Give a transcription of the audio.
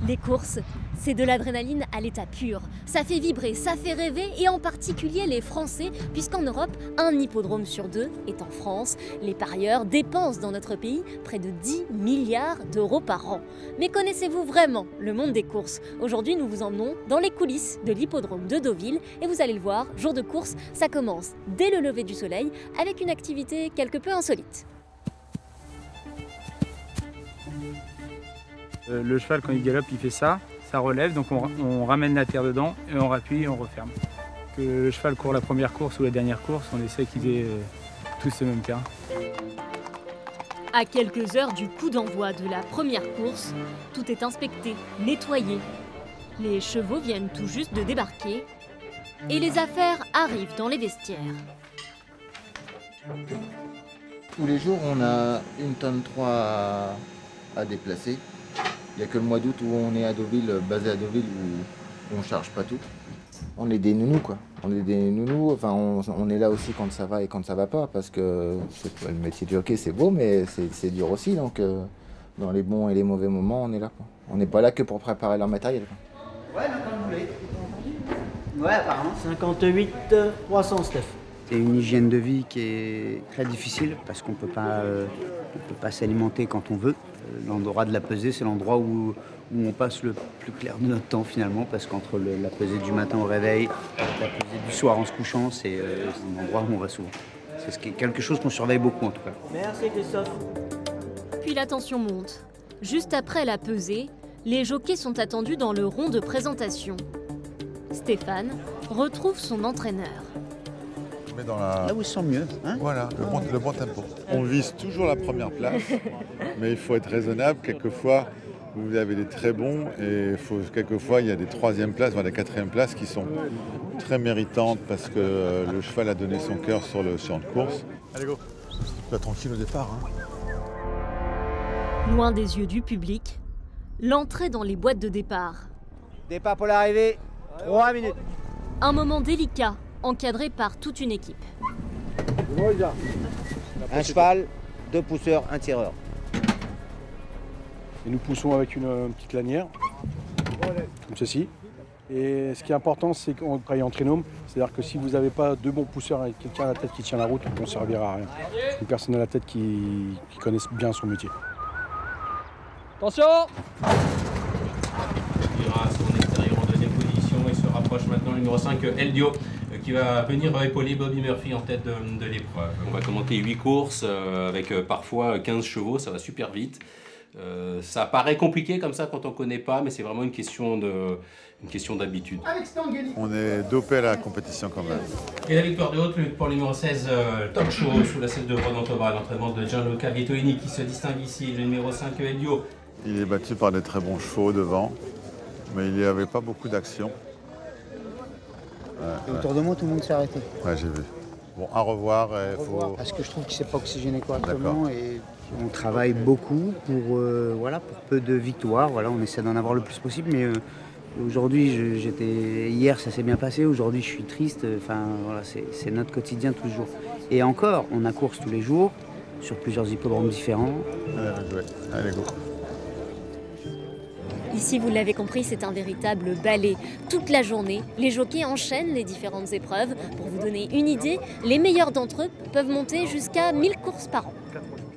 Les courses, c'est de l'adrénaline à l'état pur. Ça fait vibrer, ça fait rêver, et en particulier les Français, puisqu'en Europe, un hippodrome sur 2 est en France. Les parieurs dépensent dans notre pays près de 10 milliards d'euros par an. Mais connaissez-vous vraiment le monde des courses? Aujourd'hui, nous vous emmenons dans les coulisses de l'hippodrome de Deauville, et vous allez le voir, jour de course, ça commence dès le lever du soleil, avec une activité quelque peu insolite. Le cheval, quand il galope, il fait ça, ça relève, donc on ramène la terre dedans et on rappuie et on referme. Que le cheval court la première course ou la dernière course, on essaie qu'ils aient tous ce même terrain. À quelques heures du coup d'envoi de la première course, tout est inspecté, nettoyé. Les chevaux viennent tout juste de débarquer et les affaires arrivent dans les vestiaires. Tous les jours, on a 1,3 tonne à déplacer. Il n'y a que le mois d'août où on est à Deauville, basé à Deauville, où on ne charge pas tout. On est des nounous, quoi. On est des nounous, enfin, on est là aussi quand ça va et quand ça va pas, parce que le métier de jockey, c'est beau, mais c'est dur aussi. Donc, dans les bons et les mauvais moments, on est là, quoi. On n'est pas là que pour préparer leur matériel, quoi. Ouais, quand vous voulez. Ouais, apparemment. 58 300, Steph. C'est une hygiène de vie qui est très difficile parce qu'on peut pas s'alimenter quand on veut. L'endroit de la pesée, c'est l'endroit où on passe le plus clair de notre temps finalement, parce qu'entre la pesée du matin au réveil, la pesée du soir en se couchant, c'est un endroit où on va souvent. C'est quelque chose qu'on surveille beaucoup en tout cas. Merci Christophe. Puis la tension monte. Juste après la pesée, les jockeys sont attendus dans le rond de présentation. Stéphane retrouve son entraîneur. Mais dans la... Là où ils se sentent mieux. Hein, voilà, le bon tempo. On vise toujours la première place, mais il faut être raisonnable. Quelquefois, vous avez des très bons et quelquefois, il y a des 3e places, voire des 4e places qui sont très méritantes parce que le cheval a donné son cœur sur le champ de course. Allez, go. Pas tranquille au départ. Hein. Loin des yeux du public, l'entrée dans les boîtes de départ. Départ pour l'arrivée, 3 minutes. Un moment délicat, encadré par toute une équipe. Un cheval, 2 pousseurs, un tireur. Et nous poussons avec une petite lanière, comme ceci. Et ce qui est important, c'est qu'on travaille en trinôme. C'est-à-dire que si vous n'avez pas 2 bons pousseurs et quelqu'un à la tête qui tient la route, on ne servira à rien. Une personne à la tête qui connaisse bien son métier. Attention! Il ira à son extérieur en 2e position et se rapproche maintenant le numéro 5, Eldio, qui va venir épauler Bobby Murphy en tête de l'épreuve. On va commenter 8 courses avec parfois 15 chevaux, ça va super vite. Ça paraît compliqué comme ça quand on ne connaît pas, mais c'est vraiment une question d'habitude. On est dopé à la compétition quand même. Et la victoire de haute lutte pour le numéro 16, Talk Show, sous la selle de Renan Thomas, l'entraînement de Gianluca Vietoini qui se distingue ici, le numéro 5, Elio. Il est battu par des très bons chevaux devant, mais il n'y avait pas beaucoup d'action. Et autour de moi, tout le monde s'est arrêté. Ouais, j'ai vu. Bon, à revoir. Parce que je trouve qu'il ne s'est pas oxygéné correctement. Et on travaille beaucoup pour peu de victoires. Voilà, on essaie d'en avoir le plus possible. Mais aujourd'hui, hier, ça s'est bien passé. Aujourd'hui, je suis triste. Enfin, voilà, c'est notre quotidien tous les jours. Et encore, on a course tous les jours sur plusieurs hippodromes différents. Allez, go. Ici, vous l'avez compris, c'est un véritable ballet. Toute la journée, les jockeys enchaînent les différentes épreuves. Pour vous donner une idée, les meilleurs d'entre eux peuvent monter jusqu'à 1000 courses par an.